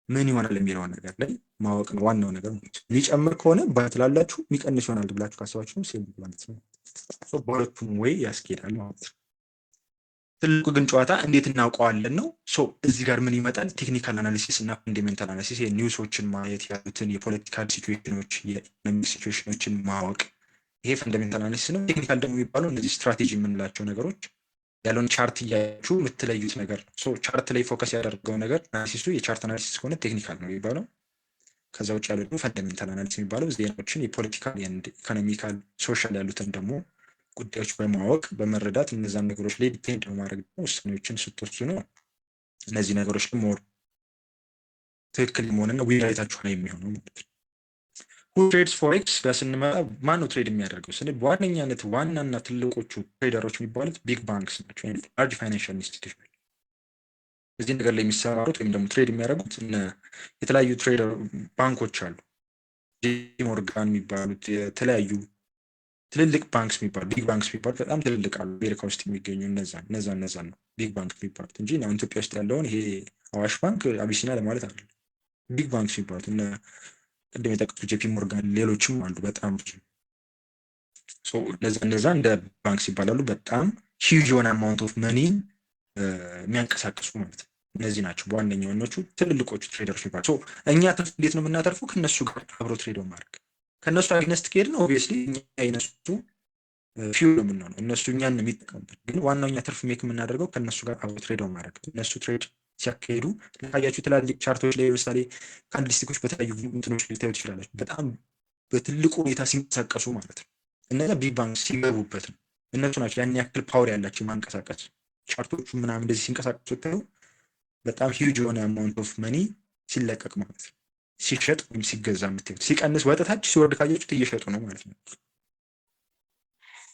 ምን ይሆናል የሚለውን ነገር ላይ ማወቅ ነው ዋናው ነገር ማለት ነው። ሊጨምር ከሆነ ባይ ትላላችሁ፣ የሚቀንስ ይሆናል ብላችሁ ካሰባችሁ ሴል ማለት ነው። ሶ በሁለቱም ወይ ያስኬዳል ማለት ነው። ትልቁ ግን ጨዋታ እንዴት እናውቀዋለን ነው። ሶ እዚህ ጋር ምን ይመጣል? ቴክኒካል አናሊሲስ እና ፈንዳሜንታል አናሊሲስ፣ የኒውሶችን ማየት፣ ያሉትን የፖለቲካል ሲቹዌሽኖች፣ የኢኮኖሚክ ሲቹዌሽኖችን ማወቅ፣ ይሄ ፈንዳሜንታል አናሊሲስ ነው። ቴክኒካል ደግሞ የሚባለው እነዚህ ስትራቴጂ የምንላቸው ነገሮች ያለውን ቻርት እያያችሁ የምትለዩት ነገር ነው። ሶ ቻርት ላይ ፎከስ ያደርገው ነገር አናሊሲሱ የቻርት አናሊሲስ ከሆነ ቴክኒካል ነው የሚባለው። ከዛ ውጭ ያለው ደግሞ ፈንዳሜንታል አናሊሲስ የሚባለው ዜናዎችን የፖለቲካል፣ ኢኮኖሚካል፣ ሶሻል ያሉትን ደግሞ ጉዳዮች በማወቅ በመረዳት እነዛን ነገሮች ላይ ዲፔንድ በማድረግ ውሳኔዎችን ስትወስኑ ነው። እነዚህ ነገሮች ደግሞ ትክክል መሆንና ዊራይታችሁ ላይ የሚሆነው ማለት ነው። ሁ ትሬድስ ፎሬክስ ጋር ስንመጣ ማን ነው ትሬድ የሚያደርገው ስንል በዋነኛነት ዋናና ትልቆቹ ትሬደሮች የሚባሉት ቢግ ባንክስ ናቸው፣ ወይም ላርጅ ፋይናንሻል ኢንስቲትዩሽን። እዚህ ነገር ላይ የሚሰማሩት ወይም ደግሞ ትሬድ የሚያደርጉት የተለያዩ ትሬደር ባንኮች አሉ። ጄፒ ሞርጋን የሚባሉት የተለያዩ ትልልቅ ባንክስ የሚባሉ ቢግ ባንክስ የሚባሉት በጣም ትልልቅ አሉ። አሜሪካ ውስጥ የሚገኙ እነዛን ነው ቢግ ባንክ የሚባሉት እንጂ አሁን ኢትዮጵያ ውስጥ ያለውን ይሄ አዋሽ ባንክ፣ አቢሲና ለማለት አይደለም። ቢግ ባንክስ የሚባሉት ቅድም የጠቀሱት ጄፒ ሞርጋን፣ ሌሎችም አሉ በጣም ብዙ። እነዛ እንደ ባንክስ ይባላሉ። በጣም ሂውጅ የሆነ አማውንት ኦፍ መኒን የሚያንቀሳቅሱ ማለት ነው። እነዚህ ናቸው በዋነኛዎቹ ትልልቆቹ ትሬደሮች የሚባሉ። እኛ ትርፍ እንዴት ነው የምናተርፈው? ከነሱ ጋር አብሮ ትሬድ ማድረግ። ከእነሱ አግነስት ከሄድን ኦብቪየስሊ እኛ የነሱ ፊው ነው የምንሆነው፣ እነሱ እኛን ነው የሚጠቀሙበት። ግን ዋናው እኛ ትርፍ ሜክ የምናደርገው ከእነሱ ጋር አብሮ ትሬድ ማድረግ። እነሱ ትሬድ ሲያካሄዱ ካያችሁ ትላልቅ ቻርቶች ላይ ለምሳሌ ካንድልስቲኮች በተለያዩ እንትኖች ልታዩ ትችላላችሁ። በጣም በትልቁ ሁኔታ ሲንቀሳቀሱ ማለት ነው። እነዛ ቢግ ባንክ ሲገቡበት ነው። እነሱ ናቸው ያን ያክል ፓወር ያላቸው ማንቀሳቀስ። ቻርቶቹ ምናምን እንደዚህ ሲንቀሳቀሱ ታዩ በጣም ሂውጅ የሆነ አማውንት ኦፍ መኒ ሲለቀቅ ማለት ነው። ሲሸጥ ወይም ሲገዛ የምታዩት፣ ሲቀንስ ወደታች ሲወርድ ካያችሁት እየሸጡ ነው ማለት ነው።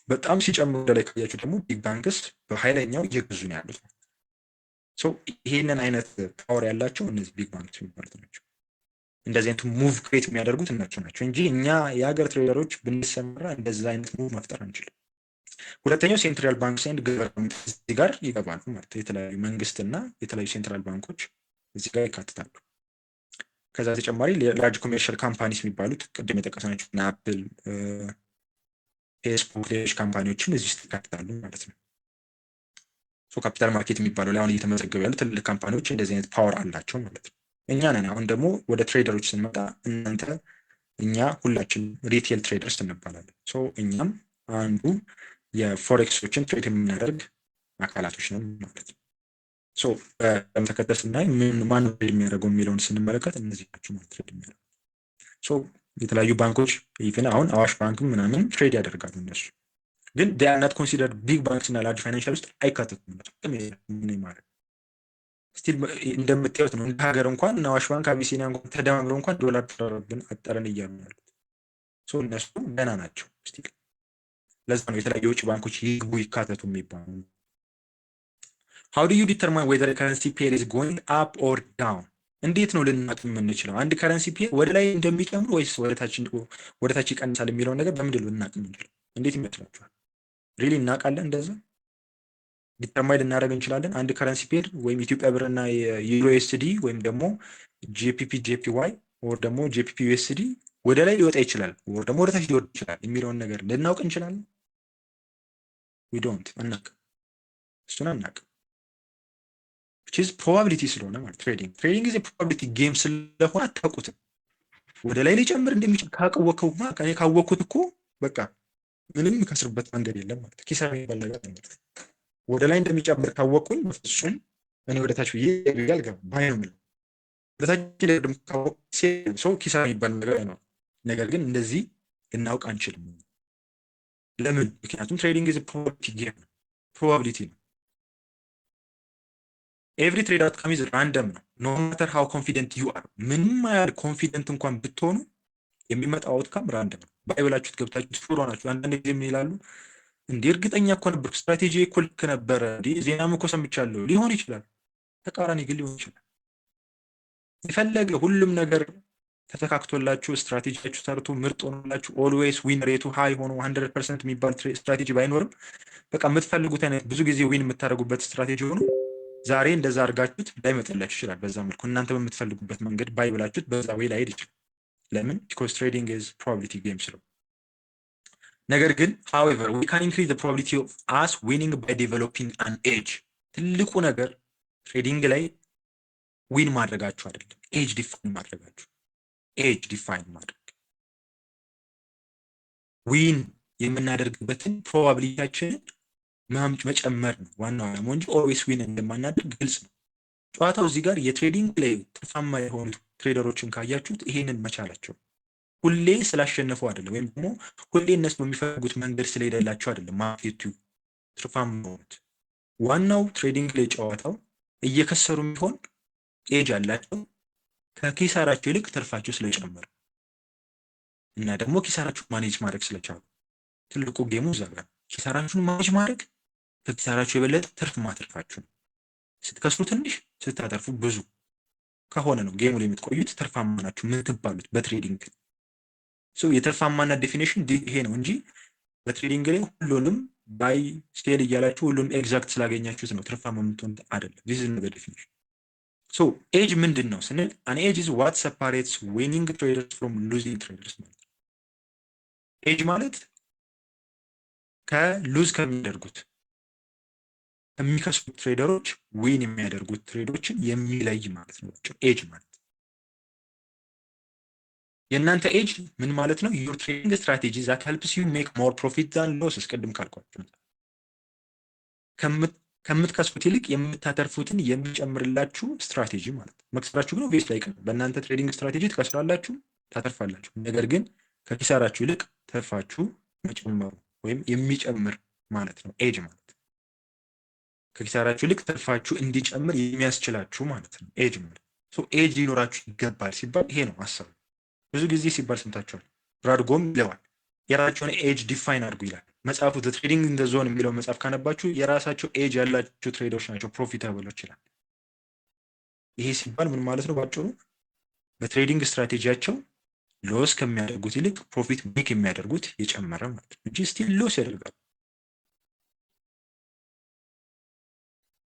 በጣም ሲጨምሩ ወደ ላይ ካያችሁ ደግሞ ቢግ ባንክስ በኃይለኛው እየገዙ ነው ያሉት። ይሄንን አይነት ፓወር ያላቸው እነዚህ ቢግ ባንክስ የሚባሉት ናቸው። እንደዚህ አይነት ሙቭ ክሬት የሚያደርጉት እነሱ ናቸው እንጂ እኛ የሀገር ትሬደሮች ብንሰማራ እንደዚህ አይነት ሙቭ መፍጠር አንችልም። ሁለተኛው ሴንትራል ባንክስ ኤንድ ገቨርንመንት እዚህ ጋር ይገባሉ ማለት ነው። የተለያዩ መንግስትና የተለያዩ ሴንትራል ባንኮች እዚህ ጋር ይካትታሉ። ከዛ ተጨማሪ ላርጅ ኮሜርሻል ካምፓኒስ የሚባሉት ቅድም የጠቀስናቸው አፕል፣ ፌስቡክ፣ ሌሎች ካምፓኒዎችም እዚህ ውስጥ ይካትታሉ ማለት ነው። ካፒታል ማርኬት የሚባለው ላይ አሁን እየተመዘገቡ ያሉ ትልልቅ ካምፓኒዎች እንደዚህ አይነት ፓወር አላቸው ማለት ነው። እኛ ነን አሁን ደግሞ ወደ ትሬደሮች ስንመጣ እናንተ እኛ ሁላችን ሪቴል ትሬደርስ እንባላለን። እኛም አንዱ የፎሬክሶችን ትሬድ የምናደርግ አካላቶች ነን ማለት ነው። በተከተል ስናይ ማን ትሬድ የሚያደርገው የሚለውን ስንመለከት እነዚህ ናቸው ማለት ትሬድ የሚያደርጉ። የተለያዩ ባንኮች ኢቭን አሁን አዋሽ ባንክም ምናምን ትሬድ ያደርጋሉ። እነሱ ግን ዲያናት ኮንሲደር ቢግ ባንክስ እና ላርጅ ፋይናንሻል ውስጥ አይካተቱም ማለት ስቲል እንደምታዩት ነው። እንደ ሀገር እንኳን እና አዋሽ ባንክ አቢሲኒያ እንኳን ተደማምረው እንኳን ዶላር ተራረብን አጠረን እያሉ ያሉት እነሱ ገና ናቸው ስቲል። ለዛ ነው የተለያዩ የውጭ ባንኮች ይግቡ ይካተቱ የሚባሉ። how do you determine whether a currency pair is going up or down? እንዴት ነው ልናውቅ የምንችለው አንድ ከረንሲ ፔር ወደ ላይ እንደሚጨምር ወይስ ወደ ታች ይቀንሳል የሚለውን ነገር በምንድን ነው ልናውቅ የምንችለው? እንዴት ይመስላችኋል? ሪሊ እናውቃለን? እንደዛ ዲተርማይን ልናደርግ እንችላለን? አንድ ከረንሲ ፔር ወይም ኢትዮጵያ ብርና ዩሮ ኤስዲ ወይም ደግሞ ጂፒፒ ጄፒዋይ ወር ደግሞ ጂፒፒ ዩኤስዲ ወደ ላይ ሊወጣ ይችላል ወር ደግሞ ወደ ታች ሊወጣ ይችላል የሚለውን ነገር ልናውቅ እንችላለን? we don't አናውቅም። እሱን አናውቅም። ፕሮባቢሊቲ ስለሆነ ማለት ትሬዲንግ ጊዜ ፕሮባቢሊቲ ጌም ስለሆነ አታውቁትም። ወደ ላይ ሊጨምር እንደሚችል ካወቅኩማ እኔ ካወቅኩት እኮ በቃ ምንም ከስርበት መንገድ የለም ማለት ኪሳራ የሚባል ነገር አይደለም። ወደ ላይ እንደሚጨምር ካወቅኩኝ በፍጹም እኔ ወደ ታች ብዬ አልገባም ባይ ነው የምለው። ወደ ታች ደግሞ ካወቅኩ ሰው ኪሳራ የሚባል ነገር አይኖርም። ነገር ግን እንደዚህ ልናውቅ አንችልም። ለምን? ምክንያቱም ትሬዲንግ ጊዜ ፕሮባቢሊቲ ጌም ነው፣ ፕሮባቢሊቲ ነው። ኤቭሪ ትሬድ አውትካም ኢዝ ራንደም ነው። ኖ ማተር ሃው ኮንፊደንት ዩ አር፣ ምንም ያህል ኮንፊደንት እንኳን ብትሆኑ የሚመጣው አውትካም ራንደም ነው። ባይብላችሁት ገብታችሁ ሹር ሆናችሁ አንዳንድ ጊዜ ምን ይላሉ? እንዴ እርግጠኛ እኮ ነበርኩ፣ ስትራቴጂ እኮ ልክ ነበረ፣ ዜናም እኮ ሰምቻለሁ። ሊሆን ይችላል፣ ተቃራኒ ግን ሊሆን ይችላል። የፈለገ ሁሉም ነገር ተተካክቶላችሁ ስትራቴጂያችሁ ሰርቶ ምርጥ ሆኖላችሁ ኦልዌይስ ዊን ሬቱ ሃይ ሆኖ 100% የሚባል ስትራቴጂ ባይኖርም በቃ የምትፈልጉት አይነት ብዙ ጊዜ ዊን የምታደርጉበት ስትራቴጂ ሆኖ ዛሬ እንደዛ አድርጋችሁት ላይመጣላችሁ ይችላል። በዛ መልኩ እናንተ በምትፈልጉበት መንገድ ባይብላችሁት በዛ ወይ ላይሄድ ይችላል። ለምን? ቢኮዝ ትሬዲንግ ኢዝ ፕሮባቢሊቲ ጌም ስለ ነገር ግን however we can increase the probability of us winning by developing an edge። ትልቁ ነገር ትሬዲንግ ላይ ዊን ማድረጋችሁ አይደለም፣ ኤጅ ዲፋይን ማድረጋችሁ። ኤጅ ዲፋይን ማድረግ ዊን የምናደርግበትን ፕሮባቢሊቲያችንን መጨመር ነው ዋናው ዓላማው እንጂ ኦልዌይስ ዊን እንደማናደርግ ግልጽ ነው። ጨዋታው እዚህ ጋር የትሬዲንግ ላይ ትርፋማ የሆኑ ትሬደሮችን ካያችሁት ይሄንን መቻላቸው ሁሌ ስላሸነፈው አይደለም፣ ወይም ደግሞ ሁሌ እነሱ በሚፈልጉት መንገድ ስለሄደላቸው አይደለም ማርኬቱ ትርፋማ የሆኑት። ዋናው ትሬዲንግ ላይ ጨዋታው እየከሰሩ የሚሆን ኤጅ አላቸው ከኪሳራቸው ይልቅ ትርፋቸው ስለጨመረ እና ደግሞ ኪሳራችሁ ማኔጅ ማድረግ ስለቻሉ ትልቁ ጌሙ እዛ ጋር ኪሳራችሁን ማኔጅ ማድረግ ከኪሳራችሁ የበለጠ ትርፍ ማትርፋችሁ ነው። ስትከስሩ ትንሽ ስታተርፉ ብዙ ከሆነ ነው ጌሙ ላይ የምትቆዩት ትርፋማ ናችሁ የምትባሉት በትሬዲንግ። የትርፋማና ዴፊኒሽን ይሄ ነው እንጂ በትሬዲንግ ላይ ሁሉንም ባይ ስቴል እያላችሁ ሁሉንም ኤግዛክት ስላገኛችሁት ነው ትርፋማ የምትሆኑት አይደለም። ዚስ ኢዝ ዘ ዴፊኒሽን። ኤጅ ምንድን ነው ስንል አን ኤጅ ኢዝ ዋት ሰፓሬትስ ዊኒንግ ትሬደርስ ፍሮም ሉዚንግ ትሬደርስ ማለት ነው። ኤጅ ማለት ከሉዝ ከሚያደርጉት ከሚከስሩት ትሬደሮች ዊን የሚያደርጉት ትሬዶችን የሚለይ ማለት ነው ኤጅ ማለት። የእናንተ ኤጅ ምን ማለት ነው? ዩር ትሬዲንግ ስትራቴጂ ዛት ሄልፕስ ዩ ሜክ ሞር ፕሮፊት ዛን ሎስስ። ቅድም ካልኳችሁ ከምትከስሩት ይልቅ የምታተርፉትን የሚጨምርላችሁ ስትራቴጂ ማለት ነው። መክሰራችሁ ግን ኦብቪየስሊ አይቀርም። በእናንተ ትሬዲንግ ስትራቴጂ ትከስራላችሁ፣ ታተርፋላችሁ። ነገር ግን ከኪሳራችሁ ይልቅ ተርፋችሁ መጨመሩ ወይም የሚጨምር ማለት ነው ኤጅ ማለት። ከኪሳራችሁ ይልቅ ተርፋችሁ እንዲጨምር የሚያስችላችሁ ማለት ነው ኤጅ ማለት። ኤጅ ሊኖራችሁ ይገባል ሲባል ይሄ ነው ሀሳቡ። ብዙ ጊዜ ሲባል ሰምታችኋል። ብራድጎም ይለዋል የራሳቸውን ኤጅ ዲፋይን አድርጉ ይላል መጽሐፉ። ዘ ትሬዲንግ ኢን ዘ ዞን የሚለው መጽሐፍ ካነባችሁ የራሳቸው ኤጅ ያላቸው ትሬደሮች ናቸው ፕሮፊታብሎች ይላል። ይሄ ሲባል ምን ማለት ነው? ባጭሩ በትሬዲንግ ስትራቴጂያቸው ሎስ ከሚያደርጉት ይልቅ ፕሮፊት ሜክ የሚያደርጉት የጨመረ ማለት ነው እንጂ ስቲል ሎስ ያደርጋሉ።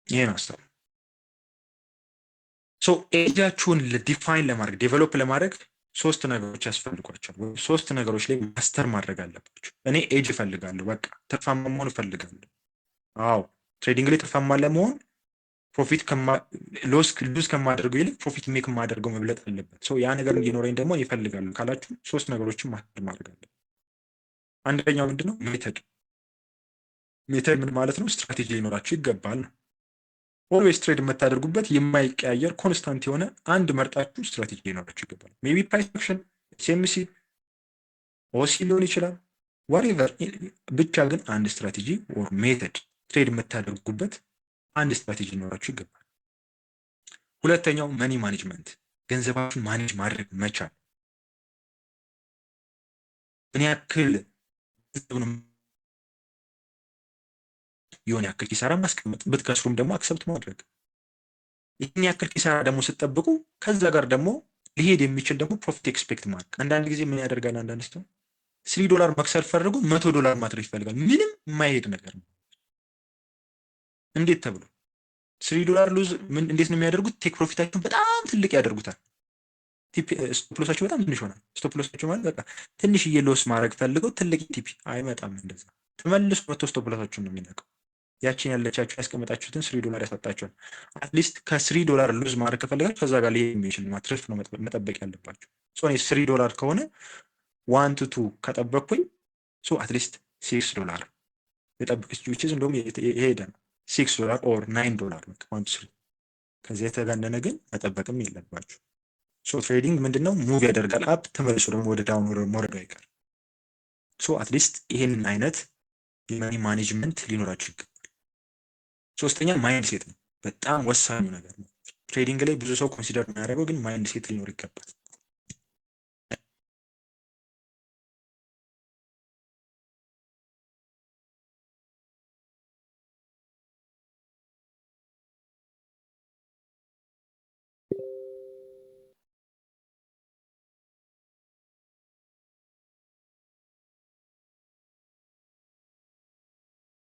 ይሄ ነው ሀሳቡ። ኤጃችሁን ዲፋይን ለማድረግ ዴቨሎፕ ለማድረግ ሶስት ነገሮች ያስፈልጓቸዋል። ሶስት ነገሮች ላይ ማስተር ማድረግ አለባችሁ። እኔ ኤጅ እፈልጋለሁ፣ በቃ ትርፋማ መሆን እፈልጋለሁ። አዎ ትሬዲንግ ላይ ትርፋማ ለመሆን ፕሮፊት ሉዝ ከማደርገው ይልቅ ፕሮፊት ሜክ የማደርገው መብለጥ አለበት። ያ ነገር እንዲኖረኝ ደግሞ ይፈልጋሉ ካላችሁ 3 ነገሮችን ማድረግ አለበት። አንደኛው ምንድነው? ሜተድ ምን ማለት ነው? ስትራቴጂ ሊኖራችሁ ይገባል ነው። ኦልዌይስ ትሬድ የምታደርጉበት የማይቀያየር ኮንስታንት የሆነ አንድ መርጣችሁ ስትራቴጂ ሊኖራችሁ ይገባል። ሜቢ ፕራይስ አክሽን፣ ኤስኤምሲ፣ ኦሲ ሊሆን ይችላል ዋሬቨር፣ ብቻ ግን አንድ ስትራቴጂ ኦር ሜተድ ትሬድ የምታደርጉበት አንድ ስትራቴጂ ሊኖራችሁ ይገባል። ሁለተኛው መኒ ማኔጅመንት፣ ገንዘባችሁን ማኔጅ ማድረግ መቻል። ምን ያክል የሆነ ያክል ኪሳራ ማስቀመጥ፣ ብትከስሩም ደግሞ አክሰፕት ማድረግ። ይህን ያክል ኪሳራ ደግሞ ስትጠብቁ ከዛ ጋር ደግሞ ሊሄድ የሚችል ደግሞ ፕሮፊት ኤክስፔክት ማድረግ። አንዳንድ ጊዜ ምን ያደርጋል? አንዳንድ ሰው $3 መክሰር ፈልጎ $100 ማትረፍ ይፈልጋል። ምንም የማይሄድ ነገር ነው። እንዴት ተብሎ $3 ሉዝ እንዴት ነው የሚያደርጉት? ቴክ ፕሮፊታቸውን በጣም ትልቅ ያደርጉታል። ስቶፕ ሎሳቸው በጣም ትንሽ ይሆናል። ስቶፕ ሎሳቸው ማለት በቃ ትንሽዬ ሎስ ማድረግ ፈልገው ትልቅ ቲፒ አይመጣም። እንደዛ ተመልሶ መቶ ስቶፕ ሎሳቸውን ነው የሚነቀው። ያችን ያለቻችሁ ያስቀመጣችሁትን $3 ያሳጣችኋል። አትሊስት $3 ሉዝ ማድረግ ከፈለጋችሁ ከዛ ጋር ሊሄድ የሚችል ማትረፍ ነው መጠበቅ ያለባችሁ። $3 ከሆነ 1 to 2 ከጠበቅኩኝ አትሊስት $6 የጠብቅ ዊችዝ እንደውም የሄደ ነው $6 ኦር $9 ነው 1 to 3። ከዚያ የተጋነነ ግን መጠበቅም የለባችሁ። ትሬዲንግ ምንድነው? ሙቭ ያደርጋል አፕ፣ ተመልሶ ደግሞ ወደ ዳውን መውረዱ አይቀር። አትሊስት ይሄንን አይነት የመኒ ማኔጅመንት ሊኖራችሁ ይገባል። ሶስተኛ ማይንድ ሴት ነው። በጣም ወሳኙ ነገር ነው። ትሬዲንግ ላይ ብዙ ሰው ኮንሲደር የሚያደርገው ግን ማይንድ ሴት ሊኖር ይገባል።